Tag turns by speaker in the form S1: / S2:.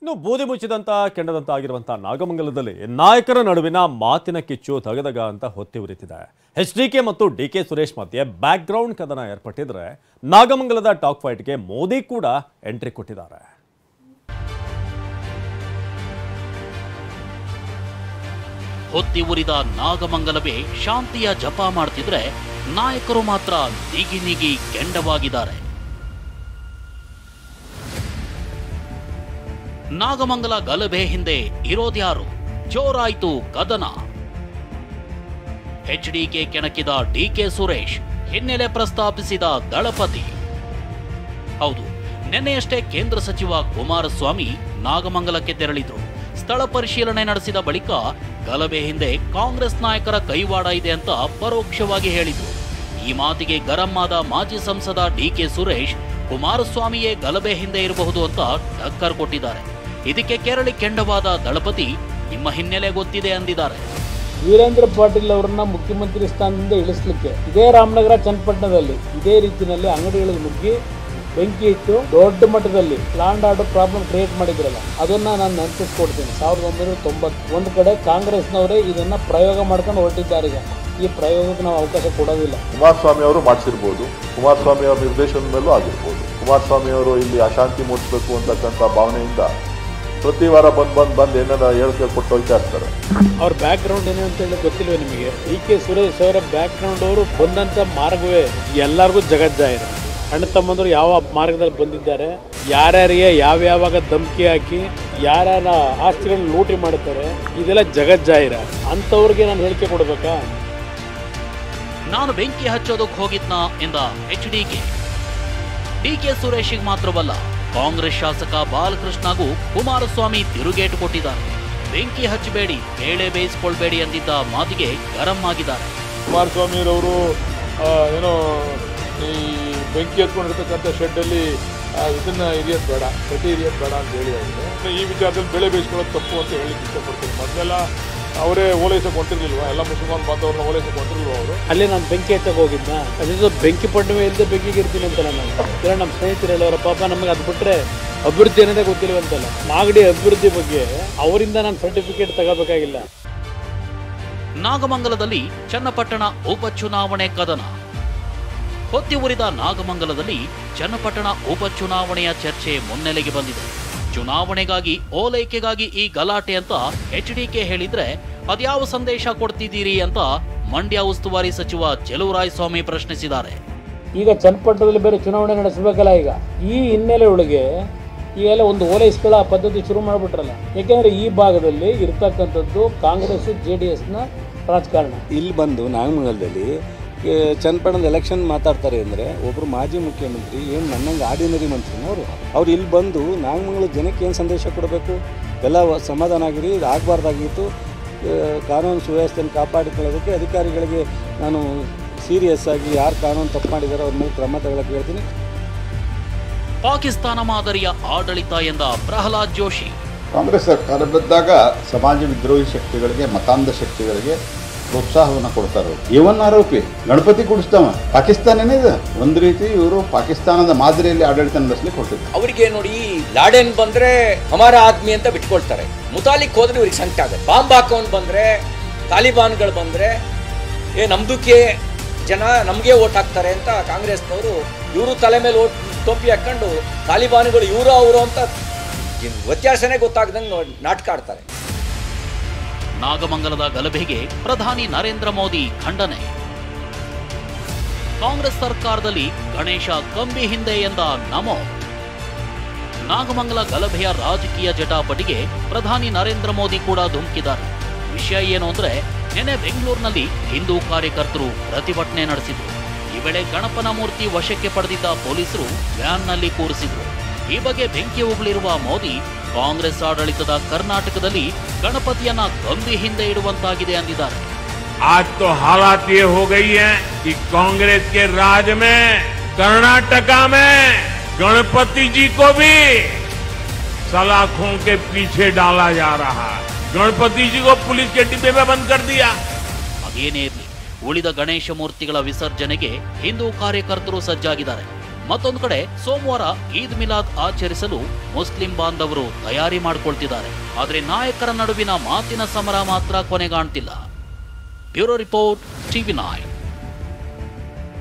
S1: ಇನ್ನು ಬೂದಿ ಮುಚ್ಚಿದಂತ ಕೆಂಡದಂತ ಆಗಿರುವಂತಹ ನಾಗಮಂಗಲದಲ್ಲಿ ನಾಯಕರ ನಡುವಿನ ಮಾತಿನ ಕಿಚ್ಚು ತಗದಗ ಅಂತ ಹೊತ್ತಿ ಉರಿತಿದೆ. ಎಚ್ಡಿಕೆ ಮತ್ತು ಡಿಕೆ ಸುರೇಶ್ ಮಧ್ಯೆ ಬ್ಯಾಕ್ ಗ್ರೌಂಡ್ ಕದನ ಏರ್ಪಟ್ಟಿದ್ರೆ ನಾಗಮಂಗಲದ ಟಾಕ್ ಫೈಟ್ಗೆ ಮೋದಿ ಕೂಡ ಎಂಟ್ರಿ ಕೊಟ್ಟಿದ್ದಾರೆ.
S2: ಹೊತ್ತಿ ಉರಿದ ನಾಗಮಂಗಲವೇ ಶಾಂತಿಯ ಜಪ ಮಾಡ್ತಿದ್ರೆ ನಾಯಕರು ಮಾತ್ರ ನೀಗಿ ನೀಗಿ ಕೆಂಡವಾಗಿದ್ದಾರೆ. ನಾಗಮಂಗಲ ಗಲಭೆ ಹಿಂದೆ ಇರೋದ್ಯಾರು? ಜೋರಾಯ್ತು ಕದನ. ಎಚ್ಡಿಕೆ ಕೆಣಕಿದ ಡಿಕೆ ಸುರೇಶ್, ಹಿನ್ನೆಲೆ ಪ್ರಸ್ತಾಪಿಸಿದ ದಳಪತಿ. ಹೌದು, ನಿನ್ನೆಯಷ್ಟೇ ಕೇಂದ್ರ ಸಚಿವ ಕುಮಾರಸ್ವಾಮಿ ನಾಗಮಂಗಲಕ್ಕೆ ತೆರಳಿದ್ರು. ಸ್ಥಳ ಪರಿಶೀಲನೆ ನಡೆಸಿದ ಬಳಿಕ ಗಲಭೆ ಹಿಂದೆ ಕಾಂಗ್ರೆಸ್ ನಾಯಕರ ಕೈವಾಡ ಇದೆ ಅಂತ ಪರೋಕ್ಷವಾಗಿ ಹೇಳಿದ್ರು. ಈ ಮಾತಿಗೆ ಗರಂ ಆದ ಮಾಜಿ ಸಂಸದ ಡಿಕೆ ಸುರೇಶ್, ಕುಮಾರಸ್ವಾಮಿಯೇ ಗಲಭೆ ಹಿಂದೆ ಇರಬಹುದು ಅಂತ ಟಕ್ಕರ್ ಕೊಟ್ಟಿದ್ದಾರೆ. ಇದಕ್ಕೆ ಕೆರಳಿ ಕೆಂಡವಾದ ದಳಪತಿ, ನಿಮ್ಮ ಹಿನ್ನೆಲೆ ಗೊತ್ತಿದೆ ಅಂದಿದ್ದಾರೆ.
S3: ವೀರೇಂದ್ರ ಪಾಟೀಲ್ ಅವರನ್ನ ಮುಖ್ಯಮಂತ್ರಿ ಸ್ಥಾನದಿಂದ ಇಳಿಸಲಿಕ್ಕೆ ಇದೇ ರಾಮನಗರ ಚನ್ನಪಟ್ಟಣದಲ್ಲಿ ಇದೇ ರೀತಿಯಲ್ಲಿ ಅಂಗಡಿಗಳಿಗೆ ನುಗ್ಗಿ ಬೆಂಕಿ ಇಟ್ಟು ದೊಡ್ಡ ಮಟ್ಟದಲ್ಲಿ ಲ್ಯಾಂಡ್ ಆರ್ಡರ್ ಪ್ರಾಬ್ಲಮ್ ಕ್ರಿಯೇಟ್ ಮಾಡಿದ್ರಲ್ಲ, ಅದನ್ನ ನಾನು ನೆನಪಿಸ್ಕೊಡ್ತೀನಿ. 1990 ಒಂದು ಕಡೆ ಕಾಂಗ್ರೆಸ್ನವರೇ ಇದನ್ನ ಪ್ರಯೋಗ ಮಾಡ್ಕೊಂಡು ಹೊರಟಿದ್ದಾರೆ. ಈಗ ಈ ಪ್ರಯೋಗಕ್ಕೆ ನಾವು ಅವಕಾಶ ಕೊಡೋದಿಲ್ಲ.
S4: ಕುಮಾರಸ್ವಾಮಿ ಅವರು ಮಾಡಿಸಿರ್ಬೋದು, ಕುಮಾರಸ್ವಾಮಿ ಅವರ ನಿರ್ದೇಶನದ ಮೇಲೂ ಆಗಿರ್ಬೋದು. ಕುಮಾರಸ್ವಾಮಿ ಅವರು ಇಲ್ಲಿ ಅಶಾಂತಿ ಮೂಡಿಸಬೇಕು ಅಂತಕ್ಕಂಥ ಭಾವನೆಯಿಂದ ಪ್ರತಿ ವಾರ ಬಂದು ಏನಾರ ಹೇಳಿಕೆ ಕೊಟ್ಟು ಹೋಗ್ತಾ ಇರ್ತಾರೆ.
S3: ಅವ್ರ ಬ್ಯಾಕ್ ಗ್ರೌಂಡ್ ಏನು ಅಂತ ಹೇಳಿ ಗೊತ್ತಿಲ್ವೇ ನಿಮಗೆ? ಡಿಕೆ ಸುರೇಶ್ ಅವರ ಬ್ಯಾಕ್ ಗ್ರೌಂಡ್ ಅವರು ಬಂದಂತ ಮಾರ್ಗವೇ ಎಲ್ಲರಿಗೂ ಜಗಜ್ಜಾಹಿರ. ಅಣ್ಣ ತಮ್ಮಂದರು ಯಾವ ಮಾರ್ಗದಲ್ಲಿ ಬಂದಿದ್ದಾರೆ, ಯಾರ್ಯಾರಿಗೆ ಯಾವ್ಯಾವಾಗ ಧಮಕಿ ಹಾಕಿ ಯಾರ್ಯಾರ ಆಸ್ತಿಗಳನ್ನ ಲೂಟಿ ಮಾಡ್ತಾರೆ, ಇದೆಲ್ಲ ಜಗಜ್ಜಾಹಿರ. ಅಂಥವ್ರಿಗೆ ನಾನು ಹೇಳಿಕೆ ಕೊಡ್ಬೇಕಾ?
S2: ನಾನು ಬೆಂಕಿ ಹಚ್ಚೋದಕ್ಕೆ ಹೋಗಿದ್ನಾ ಎಂದ ಎಚ್ಡಿಕೆ. ಡಿಕೆ ಸುರೇಶಿಗೆ ಮಾತ್ರವಲ್ಲ, ಕಾಂಗ್ರೆಸ್ ಶಾಸಕ ಬಾಲಕೃಷ್ಣಗೂ ಕುಮಾರಸ್ವಾಮಿ ತಿರುಗೇಟು ಕೊಟ್ಟಿದ್ದಾರೆ. ಬೆಂಕಿ ಹಚ್ಚಬೇಡಿ, ಬೇಳೆ ಬೇಯಿಸ್ಕೊಳ್ಬೇಡಿ ಅಂದಿದ್ದ ಮಾತಿಗೆ ಗರಂ ಆಗಿದ್ದಾರೆ.
S5: ಕುಮಾರಸ್ವಾಮಿ ಅವರು ಏನೋ ಈ ಬೆಂಕಿ ಹತ್ಕೊಂಡಿರ್ತಕ್ಕಂಥ ಶೆಡ್ಡಲ್ಲಿ ಇದನ್ನ ಹಿರಿಯೋದು ಬೇಡ, ಪ್ರತಿ ಹಿರಿಯೋದು ಬೇಡ ಅಂತ ಹೇಳಿದ್ದಾರೆ. ಈ ವಿಚಾರದಲ್ಲಿ ಬೆಳೆ ಬೇಯಿಸ್ಕೊಳ್ಳೋದು ತಪ್ಪು ಅಂತ ಹೇಳಿಕ್ಕೆ ಇಷ್ಟಪಡ್ತೀನಿ. ಮೊದಲೆಲ್ಲ ಅವರೇ ಓಲೈಸಕ್ಕೆ ಹೊಂಟಿರ್ಲಿಲ್ವಾ? ಎಲ್ಲ ಮುಸಲ್ಮಾನ್ ಬಾಂಧವ್ರನ್ನ ಓಲೈಸಕ್ಕೆ ಹೊಂಟಿರ್ಲಿಲ್ವ ಅವರು?
S3: ಅಲ್ಲಿ ನಾನು ಬೆಂಕಿ ಹಚ್ಚಕ್ಕೆ ಹೋಗಿದ್ನ, ಅದ್ರ ಬೆಂಕಿ ಪಟ್ಟಣವೇ ಇಲ್ಲದೆ ಬೆಂಕಿಗೆ ಇರ್ತೀನಿ ಅಂತ ನಾನು ನಮ್ಮ ಸ್ನೇಹಿತರು ಹೇಳೋರ. ಪಾಪ ನಮಗೆ ಅದು ಬಿಟ್ಟರೆ ಅಭಿವೃದ್ಧಿ ಅನ್ನೋದೇ ಗೊತ್ತಿಲ್ವಂತಲ್ಲ. ಮಾಗಡಿ ಅಭಿವೃದ್ಧಿ ಬಗ್ಗೆ ಅವರಿಂದ ನಾನು ಸರ್ಟಿಫಿಕೇಟ್ ತಗೋಬೇಕಾಗಿಲ್ಲ.
S2: ನಾಗಮಂಗಲದಲ್ಲಿ ಚನ್ನಪಟ್ಟಣ ಉಪಚುನಾವಣೆ ಕದನ. ಹೊತ್ತಿ ಉರಿದ ನಾಗಮಂಗಲದಲ್ಲಿ ಚನ್ನಪಟ್ಟಣ ಉಪಚುನಾವಣೆಯ ಚರ್ಚೆ ಮುನ್ನೆಲೆಗೆ ಬಂದಿದೆ. ಚುನಾವಣೆಗಾಗಿ ಓಲೈಕೆಗಾಗಿ ಈ ಗಲಾಟೆ ಅಂತ ಎಚ್ಡಿಕೆ ಹೇಳಿದ್ರೆ ಅದ್ಯಾವ ಸಂದೇಶ ಕೊಡ್ತಿದ್ದೀರಿ ಅಂತ ಮಂಡ್ಯ ಉಸ್ತುವಾರಿ ಸಚಿವ ಚೆಲುವರಾಯಸ್ವಾಮಿ ಪ್ರಶ್ನಿಸಿದ್ದಾರೆ.
S3: ಈಗ ಚನ್ನಪಟ್ಟಣದಲ್ಲಿ ಬೇರೆ ಚುನಾವಣೆ ನಡೆಸಬೇಕಲ್ಲ. ಈಗ ಈ ಹಿನ್ನೆಲೆ ಒಳಗೆ ಈಗೆಲ್ಲ ಒಂದು ಓಲೈಸ್ಕೊಳ್ಳೋ ಪದ್ಧತಿ ಶುರು ಮಾಡಿಬಿಟ್ರಲ್ಲ. ಯಾಕೆಂದ್ರೆ ಈ ಭಾಗದಲ್ಲಿ ಇರ್ತಕ್ಕಂಥದ್ದು ಕಾಂಗ್ರೆಸ್ JDSನ ರಾಜಕಾರಣ.
S6: ಇಲ್ಲಿ ಬಂದು ನಾಗಮಂಗಲದಲ್ಲಿ ಚನ್ನಪಟ್ಟಣದ ಎಲೆಕ್ಷನ್ ಮಾತಾಡ್ತಾರೆ ಅಂದರೆ ಒಬ್ಬರು ಮಾಜಿ ಮುಖ್ಯಮಂತ್ರಿ ಏನು ನನ್ನಂಗೆ ಆರ್ಡಿನರಿ ಮಂತ್ರಿನವರು ಅವ್ರು ಇಲ್ಲಿ ಬಂದು ನಾಗಮಂಗಲ ಜನಕ್ಕೆ ಏನು ಸಂದೇಶ ಕೊಡಬೇಕು? ಎಲ್ಲ ಸಮಾಧಾನ ಆಗಿರಿ, ಇದು ಆಗಬಾರ್ದಾಗಿತ್ತು. ಕಾನೂನು ಸುವ್ಯವಸ್ಥೆಯನ್ನು ಕಾಪಾಡಿಕೊಳ್ಳೋದಕ್ಕೆ ಅಧಿಕಾರಿಗಳಿಗೆ ನಾನು ಸೀರಿಯಸ್ ಆಗಿ ಯಾರು ಕಾನೂನು ತಪ್ಪು ಮಾಡಿದಾರೋ ಅವ್ರ ಮೇಲೆ ಕ್ರಮ ತಗೊಳ್ಳೋಕೆ ಹೇಳ್ತೀನಿ.
S2: ಪಾಕಿಸ್ತಾನ ಮಾದರಿಯ ಆಡಳಿತ ಎಂದ ಪ್ರಹ್ಲಾದ್ ಜೋಶಿ.
S7: ಕಾಂಗ್ರೆಸ್ ಸರ್ಕಾರ ಬಂದಾಗ ಸಮಾಜ ವಿದ್ರೋಹಿ ಶಕ್ತಿಗಳಿಗೆ, ಮತಾಂಧ ಶಕ್ತಿಗಳಿಗೆ ಪ್ರೋತ್ಸಾಹವನ್ನು ಕೊಡ್ತಾರೆ. ಇವನ್ ಆರೋಪಿ ಗಣಪತಿ ಕುಡಿಸ್ತಾವ ಪಾಕಿಸ್ತಾನನೇ ಇದೆ. ಒಂದು ರೀತಿ ಇವರು ಪಾಕಿಸ್ತಾನದ ಮಾದರಿಯಲ್ಲಿ ಆಡಳಿತ ನಡೆಸಲಿಕ್ಕೆ ಕೊಟ್ಟಿದ್ದಾರೆ.
S8: ಅವರಿಗೆ ನೋಡಿ, ಲಾಡೆನ್ ಬಂದ್ರೆ ಹಮಾರ ಆದ್ಮಿ ಅಂತ ಬಿಟ್ಕೊಳ್ತಾರೆ. ಮುತಾಲಿಕ್ ಹೋದ್ರೆ ಇವ್ರಿಗೆ ಸಂಕಟ ಆಗುತ್ತೆ. ಬಾಂಬ್ ಹಾಕೊಂಡ್ ಬಂದ್ರೆ, ತಾಲಿಬಾನ್ಗಳು ಬಂದ್ರೆ ನಮ್ದಕ್ಕೆ ಜನ ನಮ್ಗೆ ಓಟ್ ಹಾಕ್ತಾರೆ ಅಂತ ಕಾಂಗ್ರೆಸ್ನವರು ಇವರು ತಲೆ ಮೇಲೆ ಟೋಪಿ ಹಾಕೊಂಡು ತಾಲಿಬಾನ್ಗಳು ಇವರು ಅವರು ಅಂತ ವ್ಯತ್ಯಾಸನೇ ಗೊತ್ತಾಗ್ದಂಗೆ ನಾಟಕ ಆಡ್ತಾರೆ.
S2: ನಾಗಮಂಗಲದ ಗಲಭೆಗೆ ಪ್ರಧಾನಿ ನರೇಂದ್ರ ಮೋದಿ ಖಂಡನೆ. ಕಾಂಗ್ರೆಸ್ ಸರ್ಕಾರದಲ್ಲಿ ಗಣೇಶ ಕಂಬಿ ಹಿಂದೆ ಎಂದ ನಮೋ. ನಾಗಮಂಗಲ ಗಲಭೆಯ ರಾಜಕೀಯ ಜಟಾಪಟಿಗೆ ಪ್ರಧಾನಿ ನರೇಂದ್ರ ಮೋದಿ ಕೂಡ ಧುಮುಕಿದ್ದಾರೆ. ವಿಷಯ ಏನು ಅಂದ್ರೆ, ನಿನ್ನೆ ಬೆಂಗಳೂರಿನಲ್ಲಿ ಹಿಂದೂ ಕಾರ್ಯಕರ್ತರು ಪ್ರತಿಭಟನೆ ನಡೆಸಿದ್ರು. ಈ ವೇಳೆ ಗಣಪನ ಮೂರ್ತಿ ವಶಕ್ಕೆ ಪಡೆದಿದ್ದ ಪೊಲೀಸರು ವ್ಯಾನ್ನಲ್ಲಿ ಕೂರಿಸಿದ್ರು. ಈ ಬಗ್ಗೆ ಬೆಂಕಿ ಉಗುಳಿರುವ ಮೋದಿ, ಕಾಂಗ್ರೆಸ್ ಆಡಳಿತದ ಕರ್ನಾಟಕದಲ್ಲಿ ಗಣಪತಿಯನ್ನ ಕಂಬಿ ಹಿಂದೆ ಇಡುವಂತಾಗಿದೆ ಅಂದಿದ್ದಾರೆ.
S9: आज तो हालात ये हो गई है कि कांग्रेस के राज में कर्नाटका में गणपति जी को भी सलाखों के पीछे डाला जा रहा है. गणपति जी को पुलिस के डिब्बे में बंद कर दिया.
S2: ಅದೇನೇ ಇರಲಿ, ಉಳಿದ ಗಣೇಶ ಮೂರ್ತಿಗಳ ವಿಸರ್ಜನೆಗೆ ಹಿಂದೂ ಕಾರ್ಯಕರ್ತರು ಸಜ್ಜಾಗಿದ್ದಾರೆ. ಮತ್ತೊಂದು ಕಡೆ ಸೋಮವಾರ ಈದ್ ಮಿಲಾದ್ ಆಚರಿಸಲು ಮುಸ್ಲಿಂ ಬಾಂಧವರು ತಯಾರಿ ಮಾಡಿಕೊಳ್ತಿದ್ದಾರೆ. ಆದರೆ ನಾಯಕರ ನಡುವಿನ ಮಾತಿನ ಸಮರ ಮಾತ್ರ ಕೊನೆಗಾಣ್ತಿಲ್ಲ. Bureau report, TV9.